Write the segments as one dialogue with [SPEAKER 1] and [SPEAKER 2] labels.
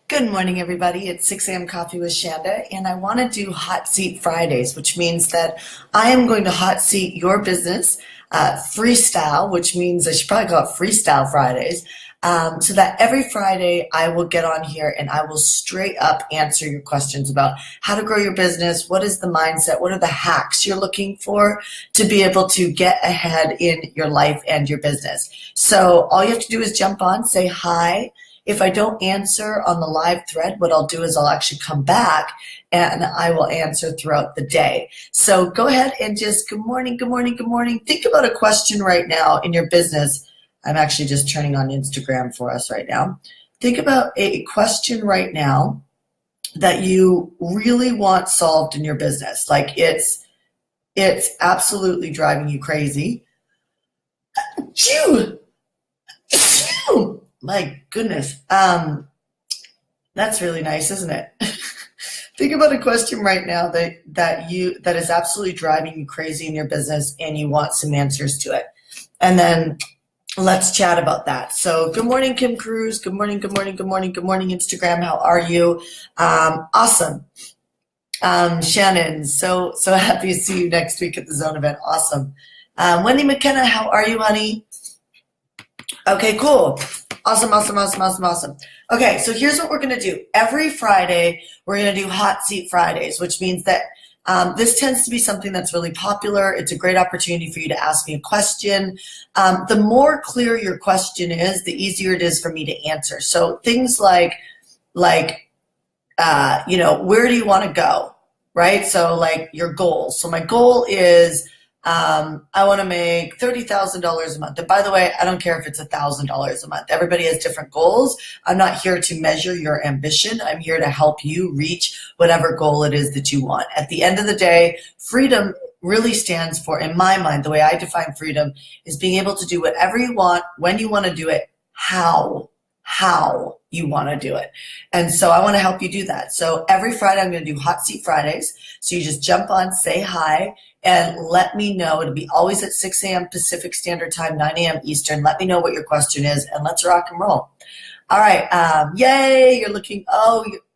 [SPEAKER 1] Good morning, everybody. It's 6 a.m. Coffee with Shanda, and I want to do Hot Seat Fridays, which means that I am going to hot seat your business freestyle, which means I should probably call it Freestyle Fridays, so that every Friday I will get on here and I will straight up answer your questions about how to grow your business, what is the mindset, what are the hacks you're looking for to be able to get ahead in your life and your business. So all you have to do is jump on, say hi. If I don't answer on the live thread, what I'll do is I'll actually come back and I will answer throughout the day. So go ahead and just good morning, good morning, good morning. Think about a question right now in your business. I'm actually just turning on Instagram for us right now. Think about a question right now that you really want solved in your business. Like it's absolutely driving you crazy. Phew! Phew! My goodness. That's really nice, isn't it? Think about a question right now that is absolutely driving you crazy in your business and you want some answers to it. And then let's chat about that. So good morning, Kim Cruz. Good morning, good morning, good morning, good morning, Instagram. How are you? Awesome. Shannon, so happy to see you next week at the Zone event. Awesome. Wendy McKenna, how are you, honey? Okay, cool. Awesome, awesome, awesome, awesome, awesome. Okay, so here's what we're going to do. Every Friday, we're going to do Hot Seat Fridays, which means that this tends to be something that's really popular. It's a great opportunity for you to ask me a question. The more clear your question is, the easier it is for me to answer. So things like where do you want to go, right? So like your goals. So my goal is I want to make $30,000 a month. And by the way, I don't care if it's $1,000 a month. Everybody has different goals. I'm not here to measure your ambition. I'm here to help you reach whatever goal it is that you want. At the end of the day, freedom really stands for, in my mind, the way I define freedom is being able to do whatever you want, when you want to do it, how you want to do it. And so I want to help you do that. So every Friday, I'm going to do Hot Seat Fridays. So you just jump on, say hi, and let me know. It'll be always at 6 a.m. Pacific Standard Time, 9 a.m. Eastern. Let me know what your question is, and let's rock and roll. All right. Yay. You're looking,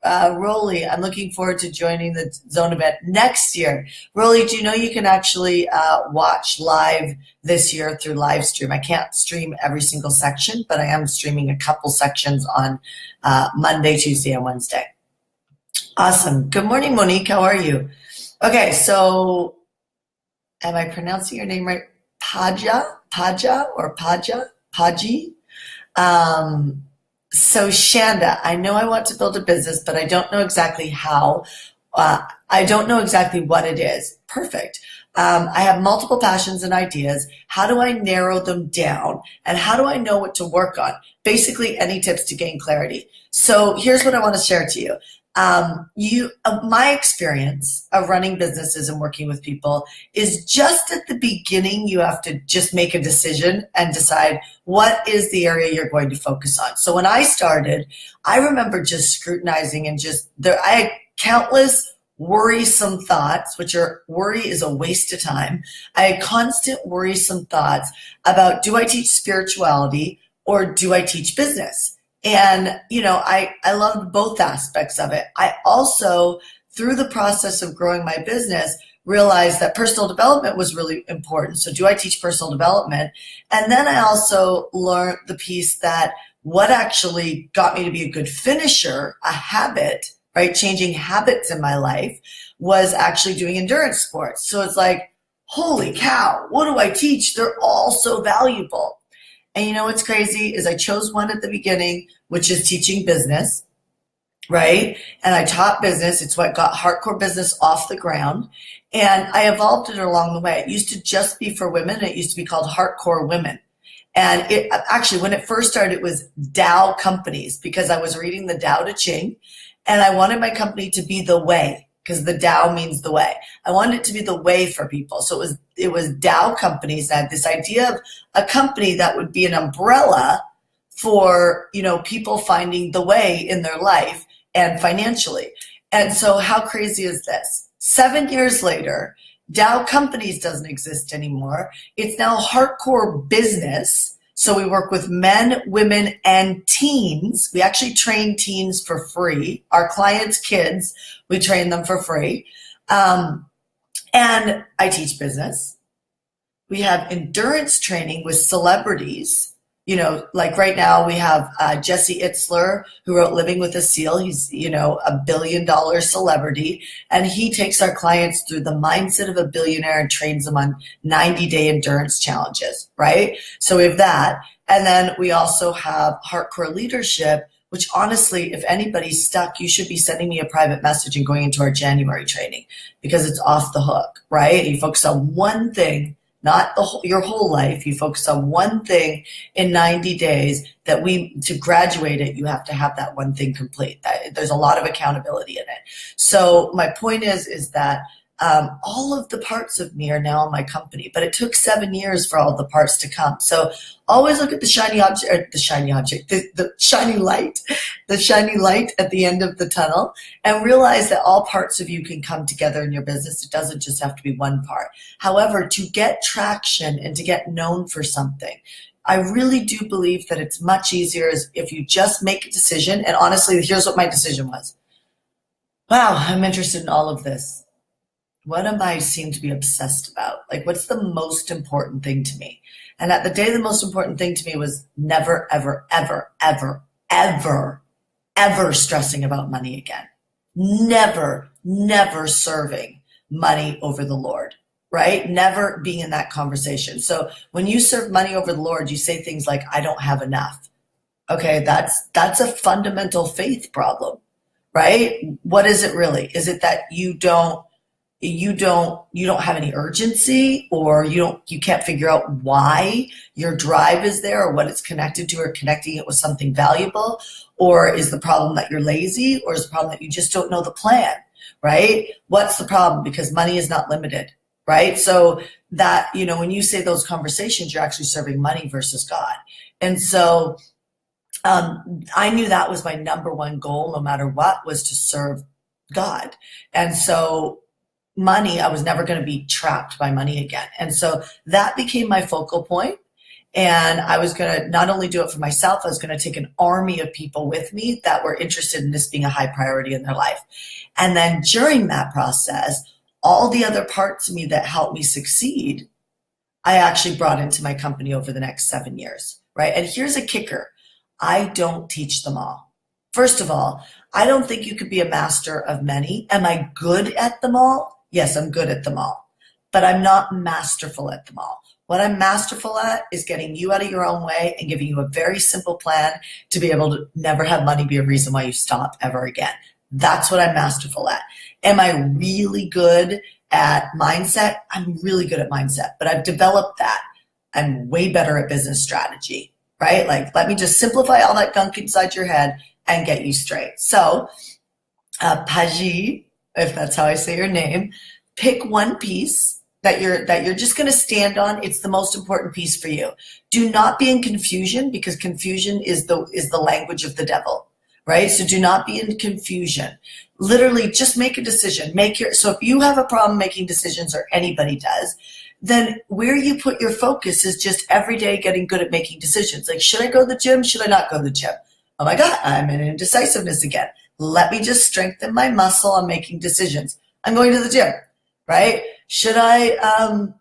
[SPEAKER 1] Rolly, I'm looking forward to joining the Zone event next year. Rolly, do you know you can actually watch live this year through live stream? I can't stream every single section, but I am streaming a couple sections on Monday, Tuesday, and Wednesday. Awesome. Good morning, Monique. How are you? Okay, so am I pronouncing your name right? Paja or Paji? So Shanda, I know I want to build a business, but I don't know exactly how. I don't know exactly what it is. Perfect. I have multiple passions and ideas. How do I narrow them down? And how do I know what to work on? Basically, any tips to gain clarity. So here's what I want to share to you. My experience of running businesses and working with people is just at the beginning, you have to just make a decision and decide what is the area you're going to focus on. So when I started, I remember just scrutinizing and I had countless worrisome thoughts, worry is a waste of time. I had constant worrisome thoughts about, do I teach spirituality or do I teach business? And, I loved both aspects of it. I also, through the process of growing my business, realized that personal development was really important. So do I teach personal development? And then I also learned the piece that what actually got me to be a good finisher, a habit, right? Changing habits in my life was actually doing endurance sports. So it's like, holy cow, what do I teach? They're all so valuable. And you know what's crazy is I chose one at the beginning, which is teaching business, right? And I taught business. It's what got hardcore business off the ground. And I evolved it along the way. It used to just be for women. It used to be called Hardcore Women. And it actually, when it first started, it was Tao companies because I was reading the Tao Te Ching and I wanted my company to be the way, because the Tao means the way. I wanted it to be the way for people. So it was Tao companies. I had this idea of a company that would be an umbrella for, people finding the way in their life and financially. And so how crazy is this? 7 years later, Tao companies doesn't exist anymore. It's now hardcore business. So we work with men, women, and teens. We actually train teens for free. Our clients' kids, we train them for free. And I teach business. We have endurance training with celebrities. You know, like right now we have Jesse Itzler, who wrote Living with a Seal. He's, you know, a $1 billion celebrity. And he takes our clients through the mindset of a billionaire and trains them on 90-day endurance challenges, right? So we have that. And then we also have Hardcore Leadership, which honestly, if anybody's stuck, you should be sending me a private message and going into our January training because it's off the hook, right? You focus on one thing, not your whole life. You focus on one thing in 90 days to graduate it, you have to have that one thing complete. There's a lot of accountability in it. So my point is that all of the parts of me are now in my company, but it took 7 years for all the parts to come. So always look at the shiny object, the shiny light at the end of the tunnel, and realize that all parts of you can come together in your business. It doesn't just have to be one part. However, to get traction and to get known for something, I really do believe that it's much easier if you just make a decision. And honestly, here's what my decision was. Wow, I'm interested in all of this. What am I seem to be obsessed about? Like, what's the most important thing to me? And at the day, the most important thing to me was never, ever, ever, ever, ever, ever stressing about money again. Never, never serving money over the Lord, right? Never being in that conversation. So when you serve money over the Lord, you say things like, I don't have enough. Okay, that's a fundamental faith problem, right? What is it really? Is it that you don't have any urgency, or you can't figure out why your drive is there or what it's connected to, or connecting it with something valuable? Or is the problem that you're lazy, or is the problem that you just don't know the plan, right? What's the problem? Because money is not limited, right? So that, when you say those conversations, you're actually serving money versus God. And so I knew that was my number one goal, no matter what, was to serve God. And so money, I was never going to be trapped by money again. And so that became my focal point. And I was going to not only do it for myself, I was going to take an army of people with me that were interested in this being a high priority in their life. And then during that process, all the other parts of me that helped me succeed, I actually brought into my company over the next 7 years, right? And here's a kicker. I don't teach them all. First of all, I don't think you could be a master of many. Am I good at them all? Yes, I'm good at them all, but I'm not masterful at them all. What I'm masterful at is getting you out of your own way and giving you a very simple plan to be able to never have money be a reason why you stop ever again. That's what I'm masterful at. Am I really good at mindset? I'm really good at mindset, but I've developed that. I'm way better at business strategy, right? Like, let me just simplify all that gunk inside your head and get you straight. So, Paji, if that's how I say your name, pick one piece that you're just going to stand on. It's the most important piece for you. Do not be in confusion, because confusion is the language of the devil, right? So do not be in confusion. Literally, just make a decision. So if you have a problem making decisions, or anybody does, then where you put your focus is just every day getting good at making decisions. Like, should I go to the gym? Should I not go to the gym? Oh my God, I'm in indecisiveness again. Let me just strengthen my muscle on making decisions. I'm going to the gym, right? Should I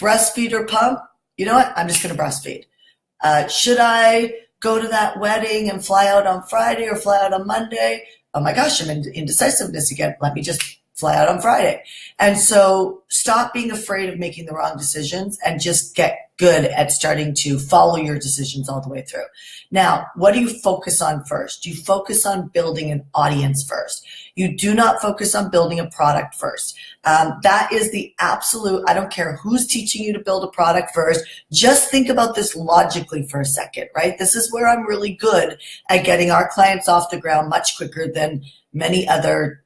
[SPEAKER 1] breastfeed or pump? You know what? I'm just going to breastfeed. Should I go to that wedding and fly out on Friday or fly out on Monday? Oh my gosh, I'm in indecisiveness again. Let me just fly out on Friday. And so stop being afraid of making the wrong decisions and just get good at starting to follow your decisions all the way through. Now, what do you focus on first? You focus on building an audience first. You do not focus on building a product first. That is the absolute, I don't care who's teaching you to build a product first. Just think about this logically for a second, right? This is where I'm really good at getting our clients off the ground much quicker than many other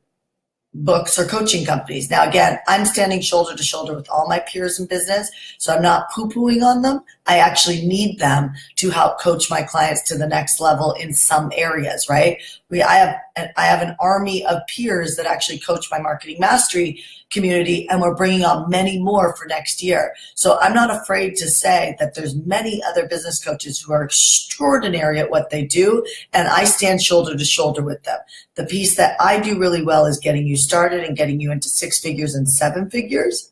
[SPEAKER 1] books or coaching companies. Now, again, I'm standing shoulder to shoulder with all my peers in business, so I'm not poo-pooing on them, I actually need them to help coach my clients to the next level in some areas, right? I have an army of peers that actually coach my marketing mastery community, and we're bringing on many more for next year. So I'm not afraid to say that there's many other business coaches who are extraordinary at what they do, and I stand shoulder to shoulder with them. The piece that I do really well is getting you started and getting you into 6 figures and 7 figures.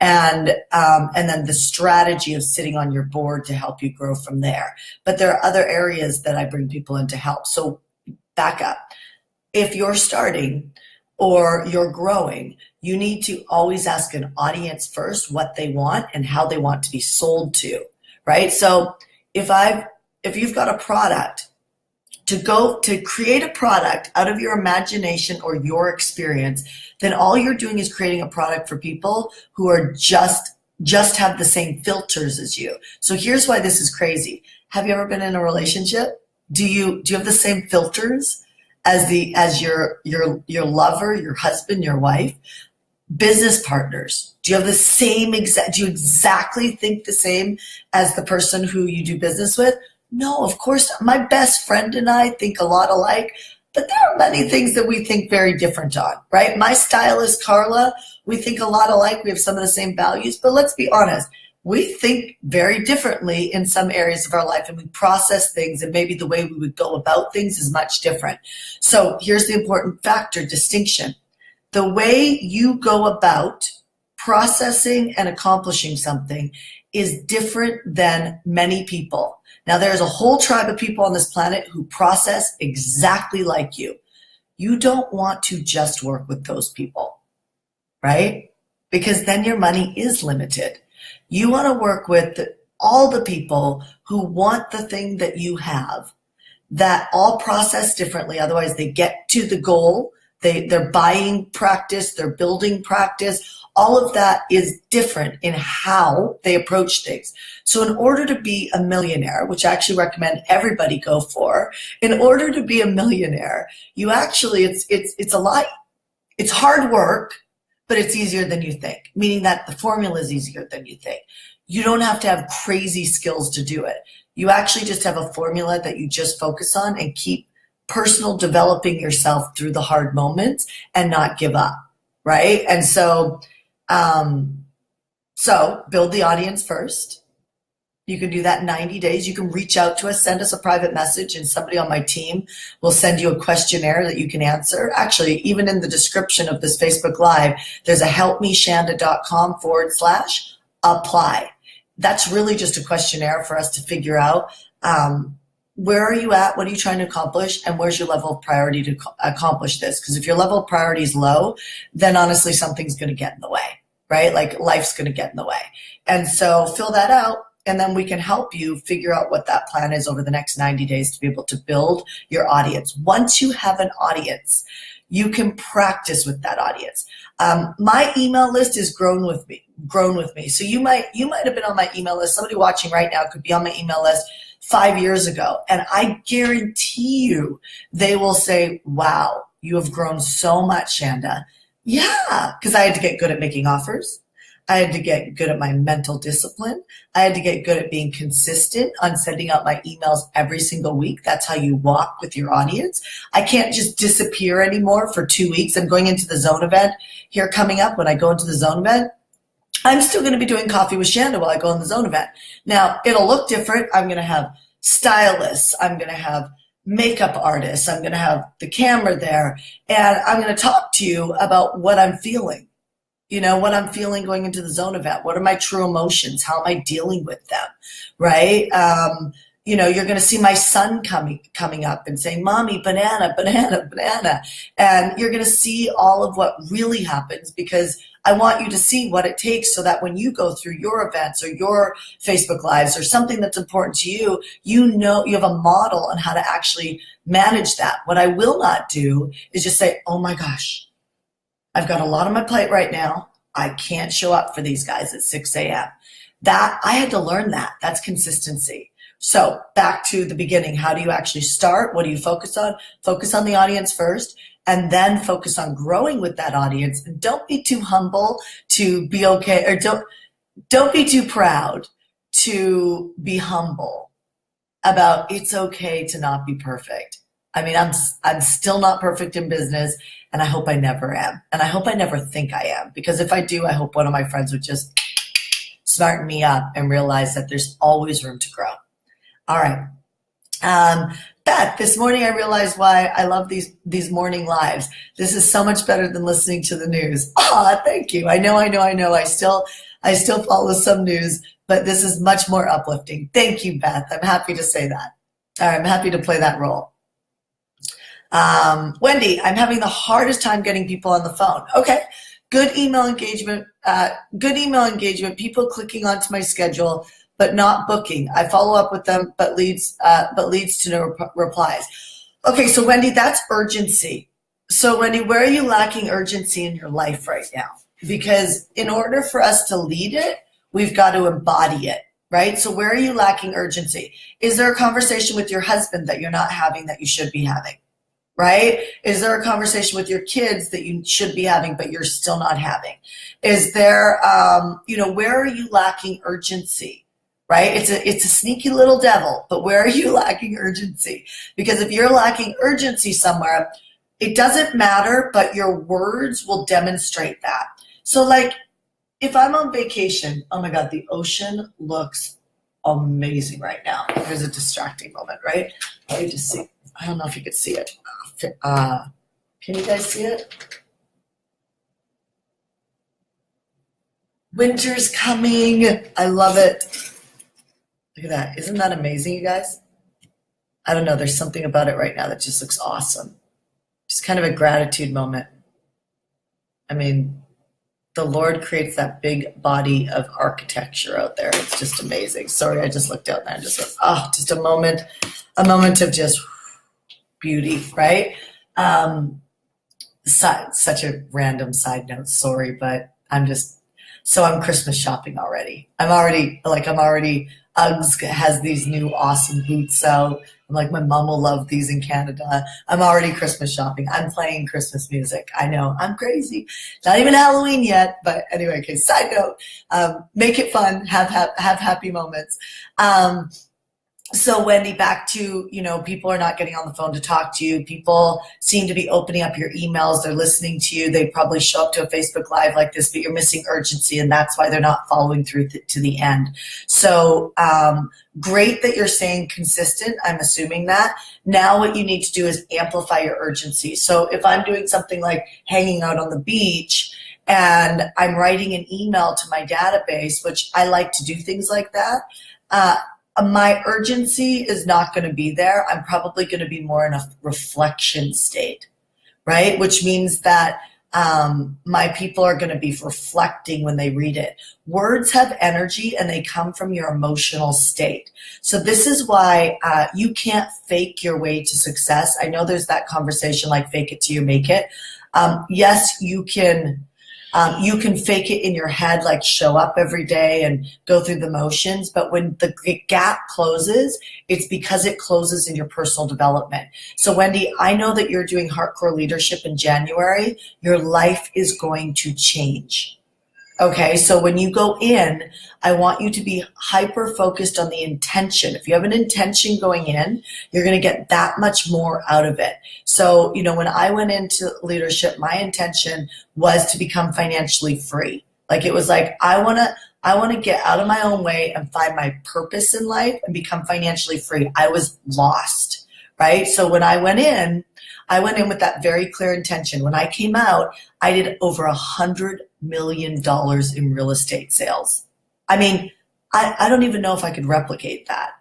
[SPEAKER 1] And then the strategy of sitting on your board to help you grow from there. But there are other areas that I bring people in to help. So back up. If you're starting or you're growing, you need to always ask an audience first what they want and how they want to be sold to, right? So if you've got a product, to create a product out of your imagination or your experience, then all you're doing is creating a product for people who are just have the same filters as you. So here's why this is crazy. Have you ever been in a relationship? Do you have the same filters as your lover, your husband, your wife? Business partners, do you have the same do you exactly think the same as the person who you do business with? No, of course not. My best friend and I think a lot alike, but there are many things that we think very different on, right? My stylist, Carla, we think a lot alike. We have some of the same values, but let's be honest. We think very differently in some areas of our life, and we process things, and maybe the way we would go about things is much different. So here's the important factor, distinction. The way you go about processing and accomplishing something is different than many people. Now, there's a whole tribe of people on this planet who process exactly like you. You don't want to just work with those people, right? Because then your money is limited. You want to work with all the people who want the thing that you have, that all process differently. Otherwise, they get to the goal. They're buying practice, they're building practice. All of that is different in how they approach things. So in order to be a millionaire, which I actually recommend everybody go for, in order to be a millionaire, you actually, it's a lot, it's hard work, but it's easier than you think, meaning that the formula is easier than you think. You don't have to have crazy skills to do it. You actually just have a formula that you just focus on and keep personal developing yourself through the hard moments and not give up, right? And so build the audience first. You can do that in 90 days. You can reach out to us, send us a private message, and somebody on my team will send you a questionnaire that you can answer. Actually, even in the description of this Facebook Live, there's a helpmeshanda.com/apply. That's really just a questionnaire for us to figure out where are you at, what are you trying to accomplish, and where's your level of priority to accomplish this? Because if your level of priority is low, then honestly something's going to get in the way, right? Like life's going to get in the way. And so fill that out, and then we can help you figure out what that plan is over the next 90 days to be able to build your audience. Once you have an audience, you can practice with that audience. My email list is grown with me. So you might have been on my email list. Somebody watching right now could be on my email list 5 years ago. And I guarantee you they will say, wow, you have grown so much, Shanda. Yeah, because I had to get good at making offers. I had to get good at my mental discipline. I had to get good at being consistent on sending out my emails every single week. That's how you walk with your audience. I can't just disappear anymore for 2 weeks. I'm going into the Zone event here coming up. When I go into the Zone event, I'm still going to be doing Coffee with Shanda while I go in the Zone event. Now, it'll look different. I'm going to have stylists. I'm going to have makeup artists. I'm going to have the camera there. And I'm going to talk to you about what I'm feeling. You know, what I'm feeling going into the Zone event. What are my true emotions? How am I dealing with them? Right? You know, you're going to see my son coming up and saying, Mommy, banana, banana, banana. And you're going to see all of what really happens, because I want you to see what it takes so that when you go through your events or your Facebook Lives or something that's important to you, you know, you have a model on how to actually manage that. What I will not do is just say, oh my gosh, I've got a lot on my plate right now. I can't show up for these guys at 6 a.m. That I had to learn that. That's consistency. So back to the beginning, how do you actually start? What do you focus on? Focus on the audience first, and then focus on growing with that audience. And don't be too humble to be okay, or don't be too proud to be humble about it's okay to not be perfect. I mean, I'm still not perfect in business, and I hope I never am. And I hope I never think I am, because if I do, I hope one of my friends would just smarten me up and realize that there's always room to grow. All right. Beth, this morning I realized why I love these morning lives. This is so much better than listening to the news. Ah, thank you. I know. I still follow some news, but this is much more uplifting. Thank you, Beth. I'm happy to say that. All right, I'm happy to play that role. Wendy, I'm having the hardest time getting people on the phone. Okay. Good email engagement. People clicking onto my schedule, but not booking. I follow up with them, but leads to no replies. Okay, so Wendy, that's urgency. So Wendy, where are you lacking urgency in your life right now? Because in order for us to lead it, we've got to embody it, right? So where are you lacking urgency? Is there a conversation with your husband that you're not having that you should be having? Right? Is there a conversation with your kids that you should be having, but you're still not having? Is there, where are you lacking urgency? Right? It's a sneaky little devil, but where are you lacking urgency? Because if you're lacking urgency somewhere, it doesn't matter, but your words will demonstrate that. So like, if I'm on vacation, oh my God, the ocean looks amazing right now. There's a distracting moment, right? Let me just see. I don't know if you could see it. Can you guys see it? Winter's coming. I love it. Look at that. Isn't that amazing, you guys? I don't know. There's something about it right now that just looks awesome. Just kind of a gratitude moment. I mean, the Lord creates that big body of architecture out there. It's just amazing. Sorry, I just looked out there and just went, just a moment of just beauty, right? Such a random side note, sorry, but I'm Christmas shopping already. Uggs has these new awesome boots out. I'm like, my mom will love these in Canada. I'm already Christmas shopping. I'm playing Christmas music. I know, I'm crazy. Not even Halloween yet, but anyway, okay, side note, make it fun, have happy moments. So Wendy, back to, people are not getting on the phone to talk to you. People seem to be opening up your emails. They're listening to you. They probably show up to a Facebook Live like this, but you're missing urgency, and that's why they're not following through to the end. So great that you're staying consistent. I'm assuming that. Now what you need to do is amplify your urgency. So if I'm doing something like hanging out on the beach and I'm writing an email to my database, which I like to do things like that, my urgency is not going to be there. I'm probably going to be more in a reflection state, right? Which means that my people are going to be reflecting when they read it. Words have energy, and they come from your emotional state. So this is why you can't fake your way to success. I know there's that conversation like fake it till you make it. Yes, you can. You can fake it in your head, like show up every day and go through the motions. But when the gap closes, it's because it closes in your personal development. So Wendy, I know that you're doing hardcore leadership in January. Your life is going to change. Okay, so when you go in, I want you to be hyper focused on the intention. If you have an intention going in, you're going to get that much more out of it. So, when I went into leadership, my intention was to become financially free. Like it was like, I want to get out of my own way and find my purpose in life and become financially free. I was lost, right? So when I went in with that very clear intention. When I came out, I did over $100 million in real estate sales. I mean, I don't even know if I could replicate that,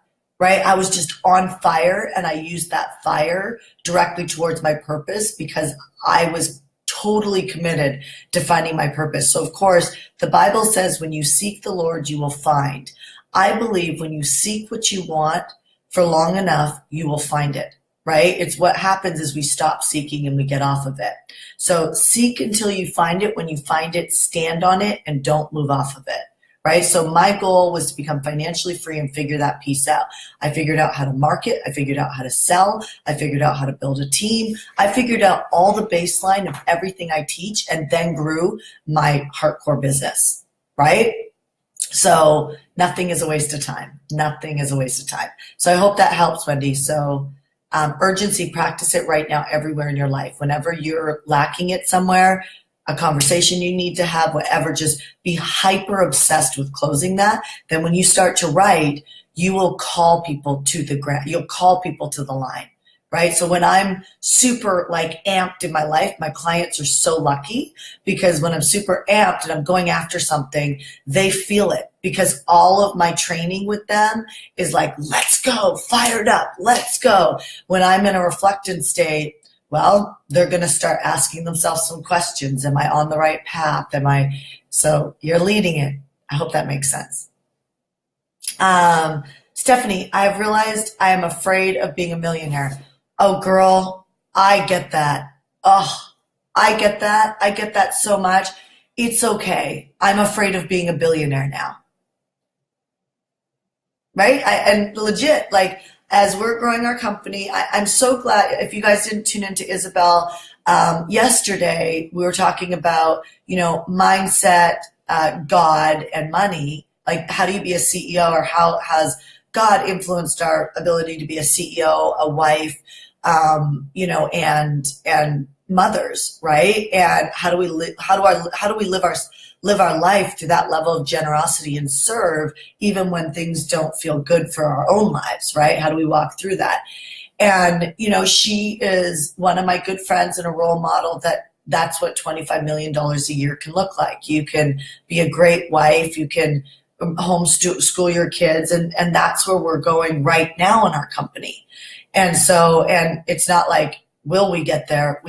[SPEAKER 1] right? I was just on fire, and I used that fire directly towards my purpose because I was totally committed to finding my purpose. So of course, the Bible says when you seek the Lord, you will find. I believe when you seek what you want for long enough, you will find it. Right? It's what happens is we stop seeking and we get off of it. So seek until you find it. When you find it, stand on it and don't move off of it. Right? So my goal was to become financially free and figure that piece out. I figured out how to market. I figured out how to sell. I figured out how to build a team. I figured out all the baseline of everything I teach, and then grew my hardcore business. Right? So nothing is a waste of time. Nothing is a waste of time. So I hope that helps, Wendy. So urgency, practice it right now everywhere in your life. Whenever you're lacking it somewhere, a conversation you need to have, whatever, just be hyper obsessed with closing that. Then when you start to write, you will call people to the ground. You'll call people to the line, right? So when I'm super like amped in my life, my clients are so lucky because when I'm super amped and I'm going after something, they feel it because all of my training with them is like, let's go, fired up, let's go. When I'm in a reflectant state, well, they're going to start asking themselves some questions. Am I on the right path? So you're leading it. I hope that makes sense. Stephanie, I've realized I am afraid of being a millionaire. Oh, girl, I get that. Oh, I get that. I get that so much. It's okay. I'm afraid of being a billionaire now. Right? And legit, like, as we're growing our company, I'm so glad. If you guys didn't tune into Isabel, yesterday we were talking about, mindset, God, and money. Like, how do you be a CEO, or how has God influenced our ability to be a CEO, a wife, and mothers, right? And how do we live our life to that level of generosity and serve even when things don't feel good for our own lives, right? How do we walk through that? And, she is one of my good friends and a role model that's what $25 million a year can look like. You can be a great wife. You can homeschool your kids. And that's where we're going right now in our company. And it's not like, will we get there?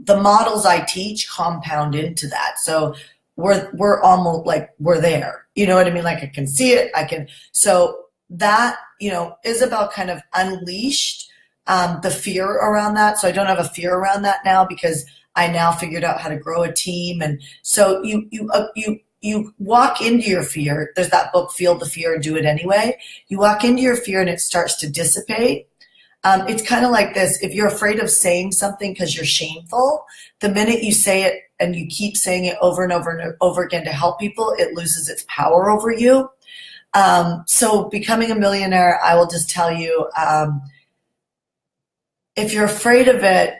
[SPEAKER 1] The models I teach compound into that. So we're almost like we're there. You know what I mean? Like I can see it. So that, Isabel kind of unleashed the fear around that. So I don't have a fear around that now because I now figured out how to grow a team. And so you walk into your fear. There's that book, Feel the Fear and Do It Anyway. You walk into your fear and it starts to dissipate. It's kind of like this. If you're afraid of saying something because you're shameful, the minute you say it and you keep saying it over and over and over again to help people, it loses its power over you. So becoming a millionaire, I will just tell you, if you're afraid of it,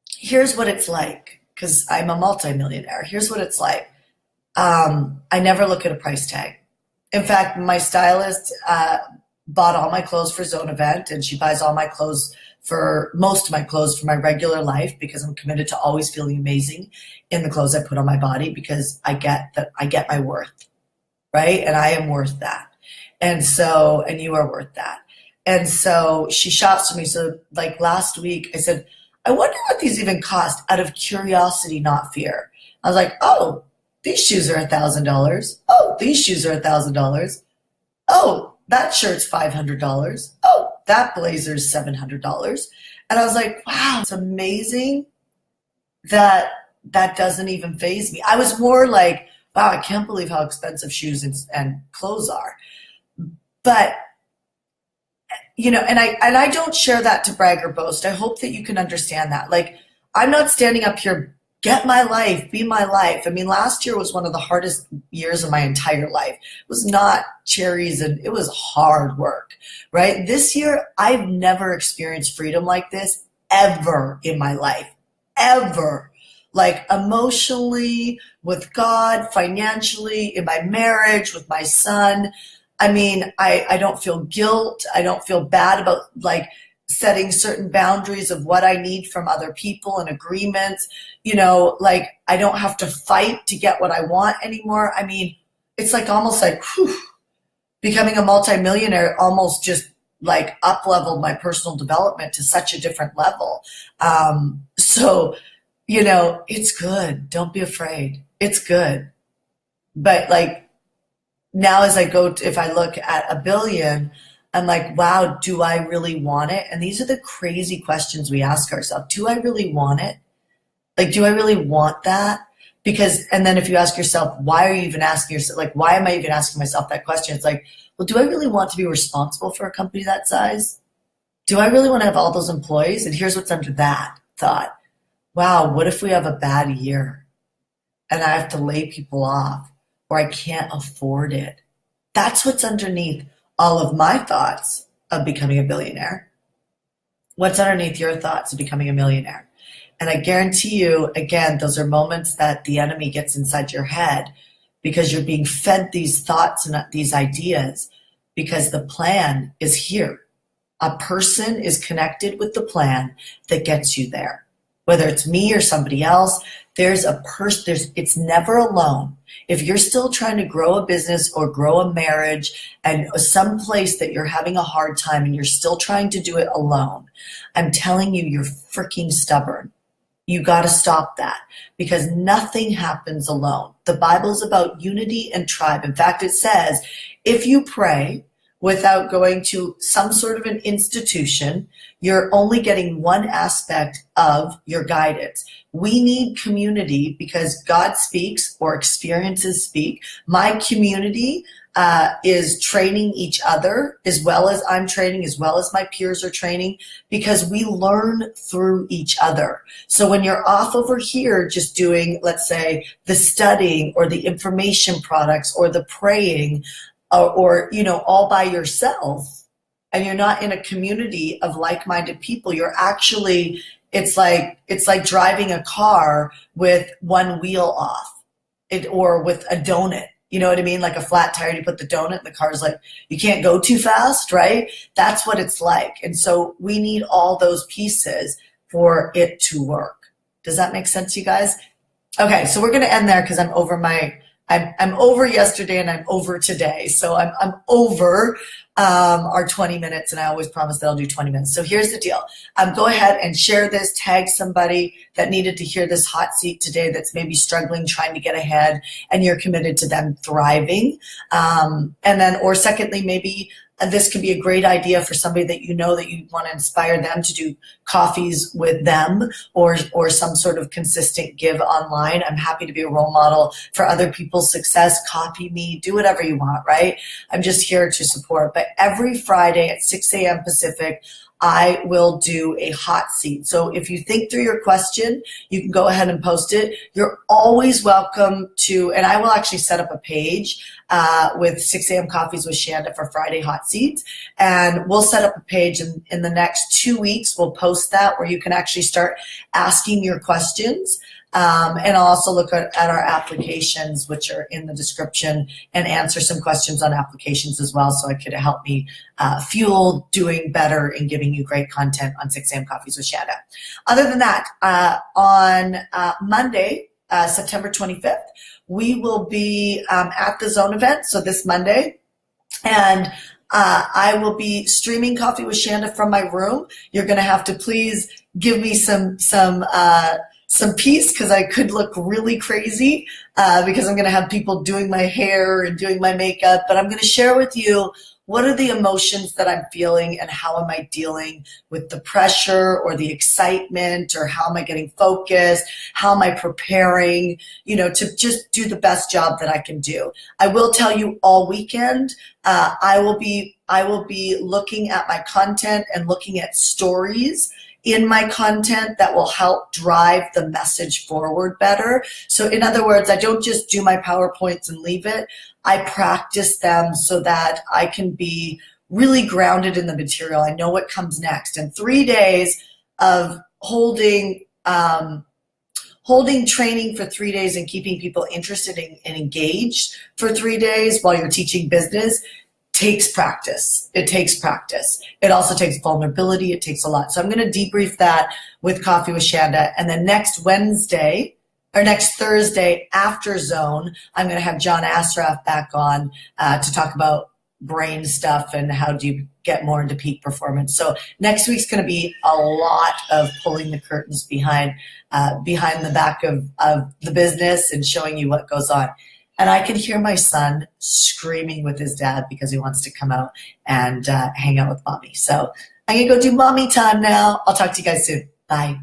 [SPEAKER 1] here's what it's like, because I'm a multimillionaire. Here's what it's like. I never look at a price tag. In fact, my stylist bought all my clothes for Zone Event, and she buys all my clothes most of my clothes for my regular life because I'm committed to always feeling amazing in the clothes I put on my body because I get my worth, right? And I am worth that. And you are worth that. And so she shops for me. So like last week I said, I wonder what these even cost, out of curiosity, not fear. I was like, oh, these shoes are $1,000. Oh, these shoes are $1,000. Oh, that shirt's $500. Oh, that blazer's $700. And I was like, wow, it's amazing that doesn't even faze me. I was more like, wow, I can't believe how expensive shoes and clothes are. But, and I don't share that to brag or boast. I hope that you can understand that. Like, I'm not standing up here, get my life, be my life. I mean, last year was one of the hardest years of my entire life. It was not cherries and it was hard work, right? This year, I've never experienced freedom like this ever in my life, ever. Like emotionally, with God, financially, in my marriage, with my son. I mean, I don't feel guilt. I don't feel bad about like setting certain boundaries of what I need from other people and agreements. Like I don't have to fight to get what I want anymore. I mean, it's like almost like becoming a multimillionaire almost just like up-leveled my personal development to such a different level. So, it's good. Don't be afraid. It's good. But like, now as if I look at a billion, I'm like, wow, do I really want it? And these are the crazy questions we ask ourselves. Do I really want it? Like, do I really want that? And then if you ask yourself, why are you even asking yourself, like, why am I even asking myself that question? It's like, well, do I really want to be responsible for a company that size? Do I really want to have all those employees? And here's what's under that thought. Wow, what if we have a bad year and I have to lay people off? or I can't afford it. That's what's underneath all of my thoughts of becoming a billionaire. What's underneath your thoughts of becoming a millionaire? And I guarantee you, again, those are moments that the enemy gets inside your head because you're being fed these thoughts and these ideas because the plan is here. A person is connected with the plan that gets you there. Whether it's me or somebody else, there's a person, it's never alone. If you're still trying to grow a business or grow a marriage and some place that you're having a hard time and you're still trying to do it alone, I'm telling you, you're freaking stubborn. You got to stop that because nothing happens alone. The Bible is about unity and tribe. In fact, it says, if you pray without going to some sort of an institution, you're only getting one aspect of your guidance. We need community because God speaks or experiences speak. My community is training each other as well as I'm training, as well as my peers are training, because we learn through each other. So when you're off over here just doing, let's say, the studying or the information products or the praying, or all by yourself, and you're not in a community of like-minded people, you're actually, it's like driving a car with one wheel off, or with a donut. You know what I mean? Like a flat tire, you put the donut and the car's like, you can't go too fast, right? That's what it's like. And so we need all those pieces for it to work. Does that make sense, you guys? Okay, so we're going to end there because I'm over yesterday and I'm over today. So I'm over our 20 minutes, and I always promise that I'll do 20 minutes. So here's the deal. Go ahead and share this, tag somebody that needed to hear this hot seat today that's maybe struggling, trying to get ahead, and you're committed to them thriving. Or secondly, maybe this could be a great idea for somebody that you know that you want to inspire them to do coffees with them or some sort of consistent give online. I'm happy to be a role model for other people's success. Copy me, do whatever you want, right? I'm just here to support. But every Friday at 6 a.m. Pacific, I will do a hot seat. So if you think through your question, you can go ahead and post it. You're always welcome to, and I will actually set up a page with 6 a.m. Coffees with Shanda for Friday hot seats. And we'll set up a page in the next 2 weeks. We'll post that where you can actually start asking your questions. And I'll also look at our applications, which are in the description, and answer some questions on applications as well, so it could help me fuel doing better and giving you great content on 6 a.m. Coffees with Shanda. Other than that, on Monday, September 25th, we will be at the Zone event, so this Monday, and I will be streaming Coffee with Shanda from my room. You're going to have to please give me some peace because I could look really crazy because I'm going to have people doing my hair and doing my makeup. But I'm going to share with you what are the emotions that I'm feeling and how am I dealing with the pressure or the excitement, or how am I getting focused? How am I preparing, to just do the best job that I can do. I will tell you all weekend, I will be looking at my content and looking at stories in my content that will help drive the message forward better. So in other words, I don't just do my PowerPoints and leave it. I practice them so that I can be really grounded in the material. I know what comes next. And 3 days of holding training for 3 days and keeping people interested and engaged for 3 days while you're teaching business takes practice. It takes practice. It also takes vulnerability. It takes a lot. So I'm going to debrief that with Coffee with Shanda. And then next Thursday after Zone, I'm going to have John Asraf back on to talk about brain stuff and how do you get more into peak performance. So next week's going to be a lot of pulling the curtains behind the back of the business and showing you what goes on. And I can hear my son screaming with his dad because he wants to come out and hang out with mommy. So I'm going to go do mommy time now. I'll talk to you guys soon. Bye.